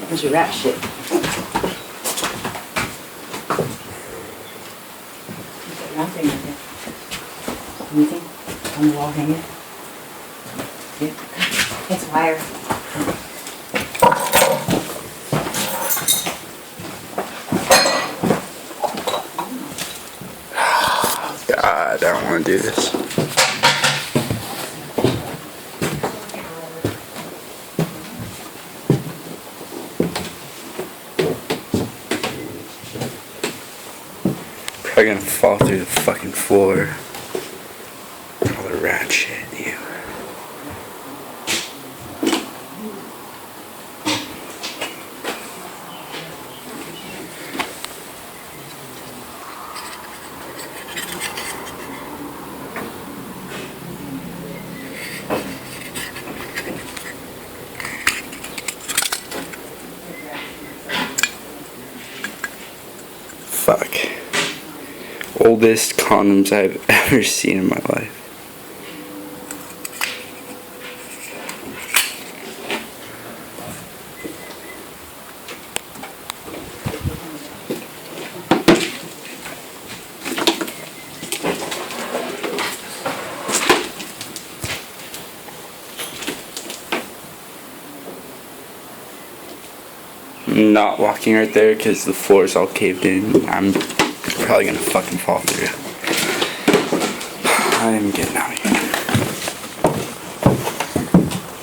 Where's your rat shit? Nothing in there. Anything on the wall hanging? Yeah. It's wire. God, I don't want to do this. Probably gonna fall through the fucking floor. All the rat shit, you. Fuck. Oldest condoms I've ever seen in my life. I'm not walking right there because the floor is all caved in. I'm probably gonna fucking fall through. I'm getting out of here.